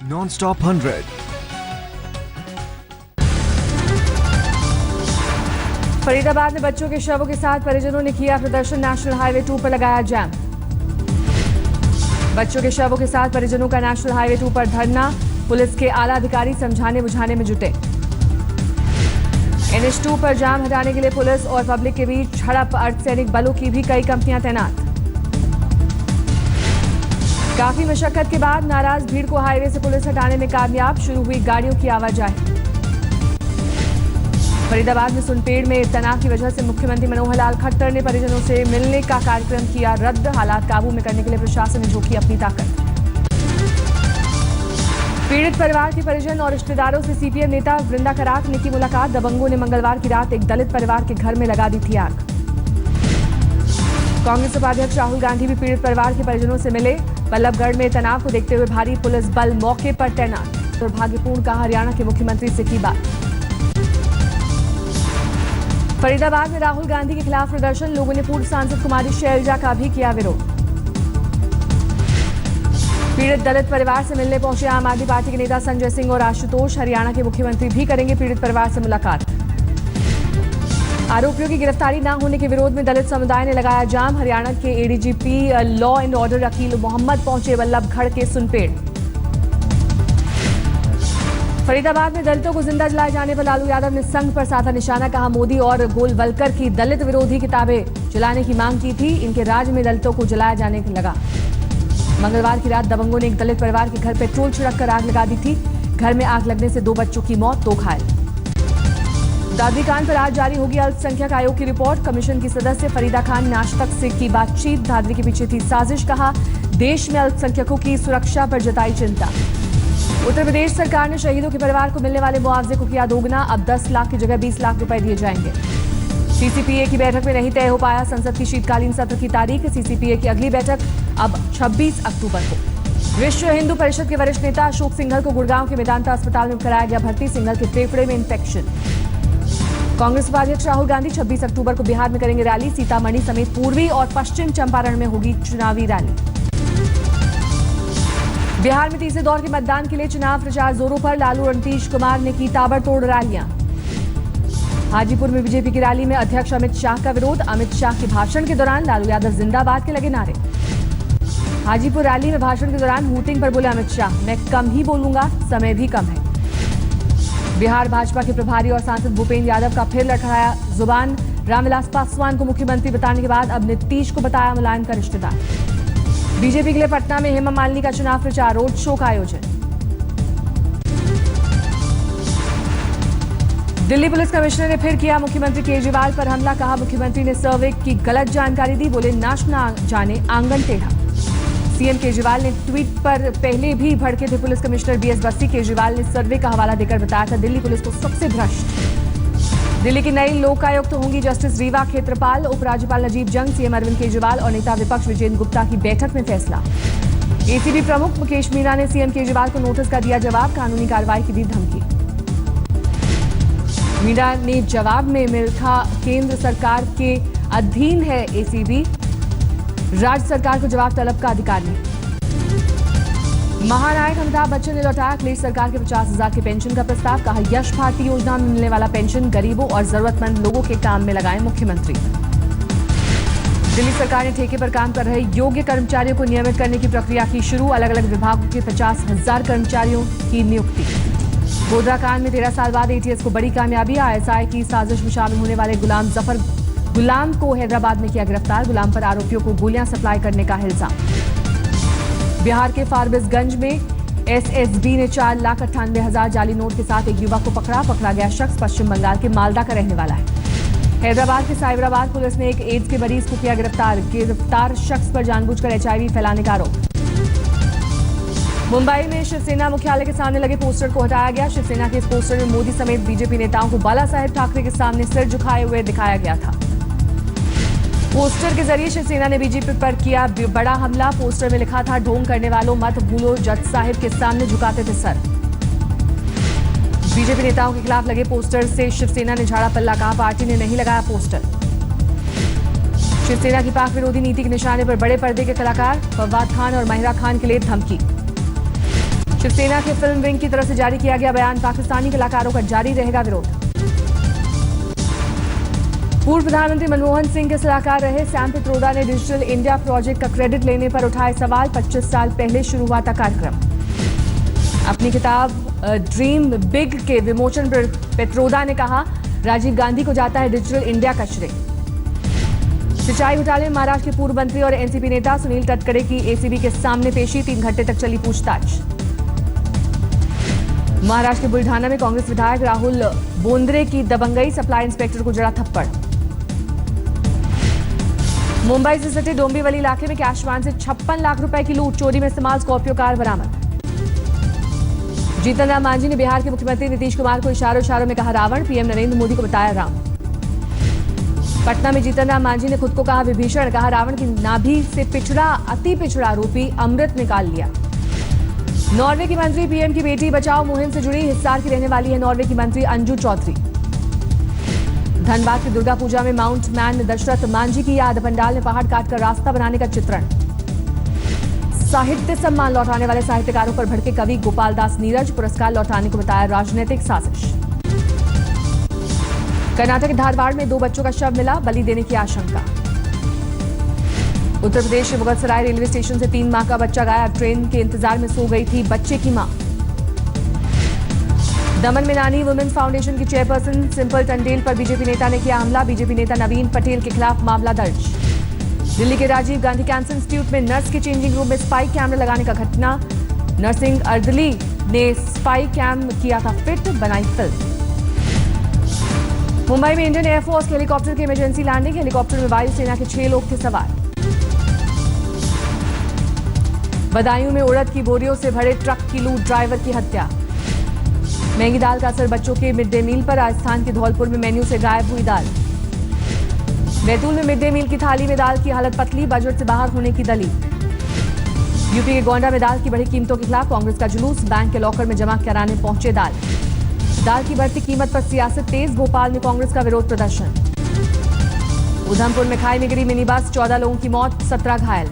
Non-stop 100. Faridabad में बच्चों के शवों के साथ परिजनों ने किया प्रदर्शन। नेशनल हाईवे 2 पर लगाया जाम। बच्चों के शवों के साथ परिजनों का नेशनल हाईवे 2 पर धरना। पुलिस के आला अधिकारी समझाने बुझाने में जुटे। NH2 पर जाम हटाने के लिए पुलिस और पब्लिक के बीच झड़प। अर्धसैनिक बलों की भी कई कंपनियां तैनात। काफी मशक्कत के बाद नाराज भीड़ को हाईवे से पुलिस हटाने में कामयाब। शुरू हुई गाड़ियों की आवाजाही। फरीदाबाद में सुनपेड़ में तनाव की वजह से मुख्यमंत्री मनोहर लाल खट्टर ने परिजनों से मिलने का कार्यक्रम किया रद्द। हालात काबू में करने के लिए प्रशासन ने झोंकी अपनी ताकत। पीड़ित परिवार के परिजन और रिश्तेदारों से CPM नेता वृंदा करात ने की मुलाकात। दबंगों ने मंगलवार की रात एक दलित परिवार के घर में लगा दी थी आग। कांग्रेस उपाध्यक्ष राहुल गांधी भी पीड़ित परिवार के परिजनों से मिले। बल्लभगढ़ में तनाव को देखते हुए भारी पुलिस बल मौके पर तैनात। दुर्भाग्यपूर्ण कहा हरियाणा के मुख्यमंत्री से की बात। फरीदाबाद में राहुल गांधी के खिलाफ प्रदर्शन। लोगों ने पूर्व सांसद कुमारी शैलजा का भी किया विरोध। पीड़ित दलित परिवार से मिलने पहुंचे आम आदमी पार्टी के नेता संजय सिंह और आशुतोष। हरियाणा के मुख्यमंत्री भी करेंगे पीड़ित परिवार से मुलाकात। आरोपियों की गिरफ्तारी न होने के विरोध में दलित समुदाय ने लगाया जाम। हरियाणा के ADGP law and order Akeel Mohammad पहुंचे बल्लभगढ़ के सुनपेड़। फरीदाबाद में दलितों को जिंदा जलाए जाने पर लालू यादव ने संघ पर साधा निशाना। कहा मोदी और गोलवलकर की दलित विरोधी किताबें जलाने की मांग की थी। इनके राज में दलितों को जलाया जाने लगा। मंगलवार की रात दबंगों ने एक दलित परिवार के घर पेट्रोल छिड़ककर आग लगा दी थी। घर में आग लगने से 2 बच्चों की मौत, 2 घायल। दादरी कांड पर आज जारी होगी अल्पसंख्यक आयोग की रिपोर्ट। कमीशन की सदस्य फरीदा खान ने आज तक से की बातचीत। दादरी के पीछे थी साजिश। कहा देश में अल्पसंख्यकों की सुरक्षा पर जताई चिंता। उत्तर प्रदेश सरकार ने शहीदों के परिवार को मिलने वाले मुआवजे को किया दोगुना। अब 10 लाख की जगह 20 लाख रुपए दिए जाएंगे। CCPA की बैठक में नहीं तय हो पाया संसद की शीतकालीन सत्र की तारीख। CCPA की अगली बैठक अब 26 अक्टूबर को। विश्व हिंदू परिषद के वरिष्ठ नेता अशोक सिंघल को गुड़गांव के मेदांता अस्पताल में कराया गया भर्ती। सिंघल के फेफड़े में इंफेक्शन। कांग्रेस उपाध्यक्ष राहुल गांधी 26 अक्टूबर को बिहार में करेंगे रैली। सीतामढ़ी समेत पूर्वी और पश्चिम चंपारण में होगी चुनावी रैली। बिहार में तीसरे दौर के मतदान के लिए चुनाव प्रचार जोरों पर। लालू और नीतीश कुमार ने की ताबड़तोड़ रैलियां। हाजीपुर में बीजेपी की रैली में अध्यक्ष अमित शाह का विरोध। अमित शाह के भाषण के दौरान लालू यादव जिंदाबाद के लगे नारे। हाजीपुर रैली में भाषण के दौरान हूटिंग पर बोले अमित शाह, मैं कम ही बोलूंगा, समय भी कम है। बिहार भाजपा के प्रभारी और सांसद भूपेंद्र यादव का फिर लड़खड़ाया जुबान। रामविलास पासवान को मुख्यमंत्री बताने के बाद अब नीतीश को बताया मुलायम का रिश्तेदार। बीजेपी के लिए पटना में हेमा मालिनी का चुनाव प्रचार, रोड शो का आयोजन। दिल्ली पुलिस कमिश्नर ने फिर किया मुख्यमंत्री केजरीवाल पर हमला। कहा मुख्यमंत्री ने सर्वे की गलत जानकारी दी। बोले नाच ना जाने आंगन टेढ़ा। CM केजरीवाल ने ट्वीट पर पहले भी भड़के थे police commissioner BS Bassi. Kejriwal ने सर्वे का हवाला देकर बताया था दिल्ली पुलिस को सबसे भ्रष्ट। दिल्ली की नई लोकायुक्त होंगी जस्टिस रीवा खेत्रपाल। उपराज्यपाल नजीब जंग, CM अरविंद केजरीवाल और नेता विपक्ष विजेंद्र गुप्ता की बैठक में फैसला। ACB प्रमुख मुकेश मीणा ने CM केजरीवाल को नोटिस का दिया जवाब। कानूनी कार्रवाई की दी धमकी। मीणा ने जवाब में मिल्खा केंद्र सरकार के अधीन है ACB, राज्य सरकार को जवाब तलब का अधिकार नहीं। महानायक अमिताभ बच्चन ने लौटाया अखिलेश सरकार के 50,000 के पेंशन का प्रस्ताव। कहा यश भारती योजना में मिलने वाला पेंशन गरीबों और जरूरतमंद लोगों के काम में लगाए मुख्यमंत्री। दिल्ली सरकार ने ठेके पर काम कर रहे योग्य कर्मचारियों को नियमित करने की प्रक्रिया की शुरू। अलग अलग विभागों के 50,000 कर्मचारियों की नियुक्ति। गोधरा कांड में 13 साल बाद ATS को बड़ी कामयाबी। ISI की साजिश में शामिल होने वाले गुलाम को हैदराबाद में किया गिरफ्तार। गुलाम पर आरोपियों को गोलियां सप्लाई करने का इल्जाम। बिहार के फारबिसगंज में SSB ने 4,98,000 जाली नोट के साथ एक युवक को पकड़ा गया शख्स पश्चिम बंगाल के मालदा का रहने वाला है। हैदराबाद के साइबराबाद पुलिस ने एक एड्स के मरीज को किया गिरफ्तार शख्स पर जानबूझकर HIV फैलाने का आरोप। मुंबई में शिवसेना मुख्यालय के सामने लगे पोस्टर को हटाया गया। शिवसेना के इस पोस्टर में मोदी समेत बीजेपी नेताओं को बाला साहेब ठाकरे के सामने सिर झुकाए हुए दिखाया गया था। पोस्टर के जरिए शिवसेना ने बीजेपी पर किया बड़ा हमला। पोस्टर में लिखा था ढोंग करने वालों मत भूलो जज साहिब के सामने झुकाते थे सर। बीजेपी नेताओं के खिलाफ लगे पोस्टर से शिवसेना ने झाड़ा पल्ला। कहा पार्टी ने नहीं लगाया पोस्टर। शिवसेना की पाक विरोधी नीति के निशाने पर बड़े पर्दे के कलाकार फवाद खान और महिरा खान के लिए धमकी। शिवसेना के फिल्म विंग की तरफ से जारी किया गया बयान, पाकिस्तानी कलाकारों का जारी रहेगा विरोध। पूर्व प्रधानमंत्री मनमोहन सिंह के सलाहकार रहे सैम पित्रोदा ने डिजिटल इंडिया प्रोजेक्ट का क्रेडिट लेने पर उठाए सवाल। 25 साल पहले शुरू हुआ था कार्यक्रम। अपनी किताब ड्रीम बिग के विमोचन पर पित्रोदा ने कहा, राजीव गांधी को जाता है डिजिटल इंडिया का श्रेय। सिंचाई घोटाले में महाराष्ट्र के पूर्व मंत्री और एनसीपी नेता सुनील तटकरे की एसीबी के सामने पेशी, 3 घंटे तक चली पूछताछ। महाराष्ट्र के बुलढाना में कांग्रेस विधायक राहुल बोंद्रे की दबंगई, सप्लाई इंस्पेक्टर को जड़ा थप्पड़। मुंबई से सटे डोंबिवली इलाके में कैश वैन से 56 लाख रुपए की लूट, चोरी में इस्तेमाल स्कॉर्पियो कार बरामद। जीतन राम मांझी ने बिहार के मुख्यमंत्री नीतीश कुमार को इशारों में कहा रावण, पीएम नरेंद्र मोदी को बताया राम। पटना में जीतन राम मांझी ने खुद को कहा विभीषण, कहा रावण की नाभि से पिछड़ा अति पिछड़ा रूपी अमृत निकाल लिया। नॉर्वे की मंत्री पीएम की बेटी बचाओ मुहिम से जुड़ी, हिसार की रहने वाली है नॉर्वे की मंत्री अंजू चौधरी। धनबाद की दुर्गा पूजा में माउंट मैन दशरथ मांझी की याद, पंडाल में पहाड़ काटकर रास्ता बनाने का चित्रण। साहित्य सम्मान लौटाने वाले साहित्यकारों पर भड़के कवि गोपाल दास नीरज, पुरस्कार लौटाने को बताया राजनीतिक साजिश। कर्नाटक के धारवाड़ में 2 बच्चों का शव मिला, बलि देने की आशंका। उत्तर प्रदेश के मुगलसराय रेलवे स्टेशन से 3 माह का बच्चा गायब, ट्रेन के इंतजार में सो गई थी बच्चे की मां। दमन में नानी वुमेन्स फाउंडेशन की चेयरपर्सन सिंपल टंडेल पर बीजेपी नेता ने किया हमला, बीजेपी नेता नवीन पटेल के खिलाफ मामला दर्ज। दिल्ली के राजीव गांधी कैंसर इंस्टीट्यूट में नर्स के चेंजिंग रूम में स्पाई कैमरा लगाने का घटना, नर्सिंग अर्दली ने स्पाई कैम किया था फिट, बनाई फिल्म। मुंबई में इंडियन एयरफोर्स के हेलीकॉप्टर की इमरजेंसी लैंडिंग, हेलीकॉप्टर में वायुसेना के 6 लोग थे सवार। बदायूं में उड़द की बोरियों से भरे ट्रक की लूट, ड्राइवर की हत्या। महंगी दाल का असर बच्चों के मिड डे मील पर, राजस्थान के धौलपुर में मेन्यू से गायब हुई दाल। बैतूल में मिड डे मील की थाली में दाल की हालत पतली, बजट से बाहर होने की दलील। यूपी के गोंडा में दाल की बढ़ी कीमतों के खिलाफ कांग्रेस का जुलूस, बैंक के लॉकर में जमा कराने पहुंचे दाल की बढ़ती कीमत पर सियासत तेज, भोपाल में कांग्रेस का विरोध प्रदर्शन। उधमपुर में खाई में गिरी मिनी बस, 14 लोगों की मौत, 17 घायल।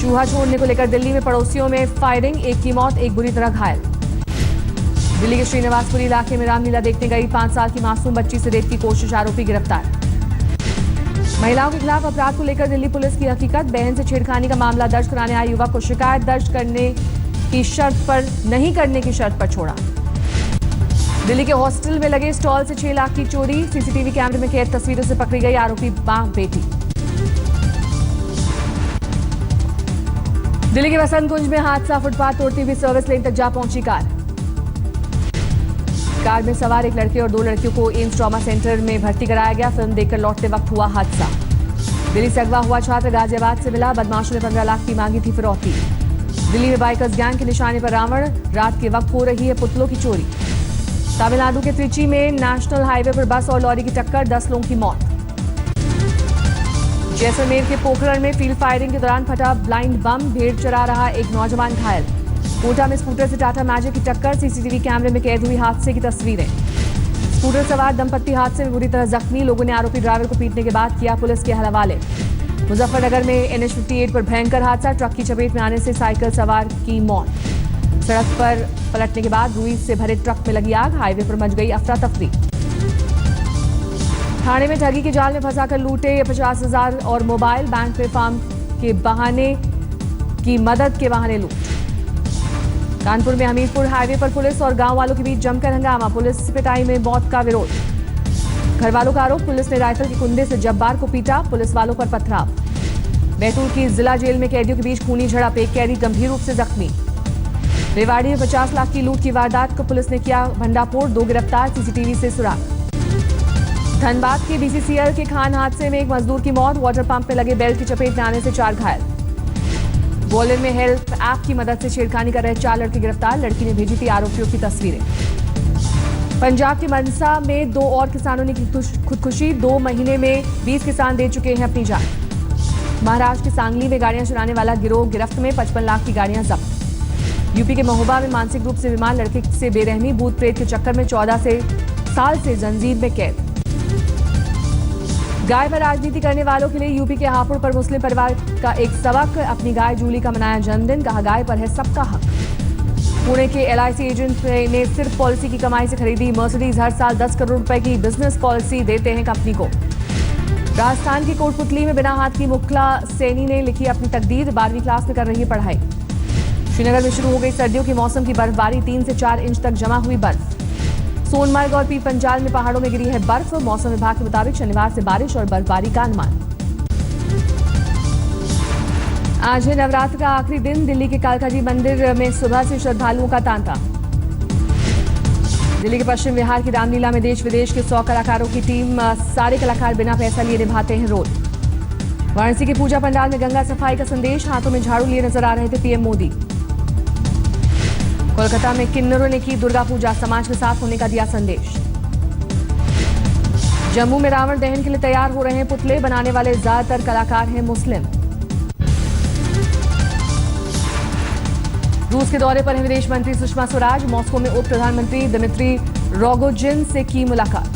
चूहा छोड़ने को लेकर दिल्ली में पड़ोसियों में फायरिंग, 1 की मौत, 1 बुरी तरह घायल। दिल्ली के श्रीनिवासपुरी इलाके में रामलीला देखने गई 5 साल की मासूम बच्ची से रेप की कोशिश, आरोपी गिरफ्तार। महिलाओं के खिलाफ अपराध को लेकर दिल्ली पुलिस की हकीकत, बहन से छेड़खानी का मामला दर्ज कराने आए युवक को शिकायत दर्ज करने की शर्त पर नहीं करने की शर्त पर छोड़ा। दिल्ली के हॉस्टल में लगे स्टॉल से 6 लाख की चोरी, सीसीटीवी कैमरे में कैद तस्वीरों से पकड़ी गई आरोपी मां बेटी। दिल्ली के वसंत कुंज में हादसा, फुटपाथ तोड़ती हुई सर्विस लेन तक जा पहुंची कार में सवार 1 लड़के और 2 लड़कियों को एम्स ट्रॉमा सेंटर में भर्ती कराया गया। फिल्म देखकर लौटते वक्त हुआ हादसा। दिल्ली से अगवा हुआ छात्र गाजियाबाद से मिला, बदमाशों ने 15 लाख की मांगी थी फिरौती। दिल्ली में बाइकर्स गैंग के निशाने पर रावण, रात के वक्त हो रही है पुतलों की चोरी। तमिलनाडु के त्रिची में नेशनल हाईवे पर बस और लॉरी की टक्कर, 10 लोगों की मौत। जैसलमेर के पोखरण में फील्ड फायरिंग के दौरान फटा ब्लाइंड बम, भेड़ चरा रहा एक नौजवान घायल। कोटा में स्कूटर से टाटा मैजिक की टक्कर, सीसीटीवी कैमरे में कैद हुई हादसे की तस्वीरें। स्कूटर सवार दंपत्ति हादसे में बुरी तरह जख्मी, लोगों ने आरोपी ड्राइवर को पीटने के बाद किया पुलिस के हवाले। मुजफ्फरनगर में NH58 पर भयंकर हादसा, ट्रक की चपेट में आने से साइकिल सवार की मौत। सड़क पर पलटने के बाद रुई से भरे ट्रक में लगी आग, हाईवे पर मच गई अफरा तफरी। थाने में ठगी के जाल में फंसाकर लूटे 50,000 और मोबाइल, बैंक में फार्म के बहाने की मदद के बहाने लूट। कानपुर में हमीरपुर हाईवे पर पुलिस और गांव वालों के बीच जमकर हंगामा, पुलिस पिटाई में मौत का विरोध। घर वालों का आरोप, पुलिस ने राइफल के कुंदे से जब्बार को पीटा, पुलिस वालों पर पथराव। बैतूल की जिला जेल में कैदियों के बीच खूनी झड़प, एक कैदी गंभीर रूप से जख्मी। रेवाड़ी में 50 लाख की लूट की वारदात को पुलिस ने किया भंडाफोड़, 2 गिरफ्तार, सीसीटीवी से सुराग। धनबाद के BCCL के खान हादसे में 1 मजदूर की मौत, वाटर पंप में लगे बेल्ट की चपेट में आने से 4 घायल। ग्वालियर में हेल्थ ऐप की मदद से छेड़खानी कर रहे 4 लड़के गिरफ्तार, लड़की ने भेजी थी आरोपियों की तस्वीरें। पंजाब के मनसा में 2 और किसानों ने की खुदकुशी, 2 महीने में 20 किसान दे चुके हैं अपनी जान। महाराष्ट्र के सांगली में गाड़ियां चुराने वाला गिरोह गिरफ्त में, 55 लाख की गाड़ियां जब्त। यूपी के महोबा में मानसिक रूप से बीमार लड़के से बेरहमी, भूत प्रेत के चक्कर में 14 साल से जंजीर में कैद। गाय पर राजनीति करने वालों के लिए यूपी के हापुड़ पर मुस्लिम परिवार का एक सबक, अपनी गाय जूली का मनाया जन्मदिन, कहा गाय पर है सबका हक। पुणे के LIC एजेंट ने सिर्फ पॉलिसी की कमाई से खरीदी मर्सिडीज। हर साल 10 करोड़ रुपए की बिजनेस पॉलिसी देते हैं कंपनी को। राजस्थान की कोटपुतली में बिना हाथ की मुखला सैनी ने लिखी अपनी तकदीर। 12वीं क्लास में कर रही है पढ़ाई। श्रीनगर में शुरू हो गई सर्दियों के मौसम की बर्फबारी। 3 से 4 इंच तक जमा हुई बर्फ। सोनमर्ग और पीर पंजाल में पहाड़ों में गिरी है बर्फ। मौसम विभाग के मुताबिक शनिवार से बारिश और बर्फबारी का अनुमान। आज है नवरात्र का आखिरी दिन। दिल्ली के कालका जी मंदिर में सुबह से श्रद्धालुओं का तांता। दिल्ली के पश्चिम विहार की रामलीला में देश विदेश के 100 कलाकारों की टीम। सारे कलाकार बिना पैसा लिए निभाते हैं रोल। वाराणसी के पूजा पंडाल में गंगा सफाई का संदेश। हाथों में झाड़ू लिए नजर आ रहे थे पीएम मोदी। कोलकाता में किन्नरों ने की दुर्गा पूजा। समाज के साथ होने का दिया संदेश। जम्मू में रावण दहन के लिए तैयार हो रहे हैं पुतले। बनाने वाले ज्यादातर कलाकार हैं मुस्लिम। रूस के दौरे पर है विदेश मंत्री सुषमा स्वराज। मॉस्को में उप प्रधानमंत्री दिमित्री रोगोजिन से की मुलाकात।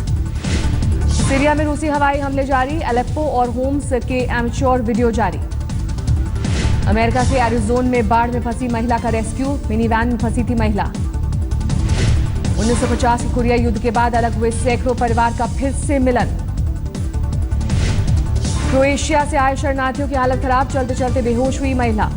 सीरिया में रूसी हवाई हमले जारी। अलेप्पो और होम्स के एमेच्योर वीडियो जारी। अमेरिका के एरिजोना में बाढ़ में फंसी महिला का रेस्क्यू। मिनी वैन में फंसी थी महिला। 1950 के कोरिया युद्ध के बाद अलग हुए सैकड़ों परिवार का फिर से मिलन। क्रोएशिया से आए शरणार्थियों की हालत खराब। चलते चलते बेहोश हुई महिला।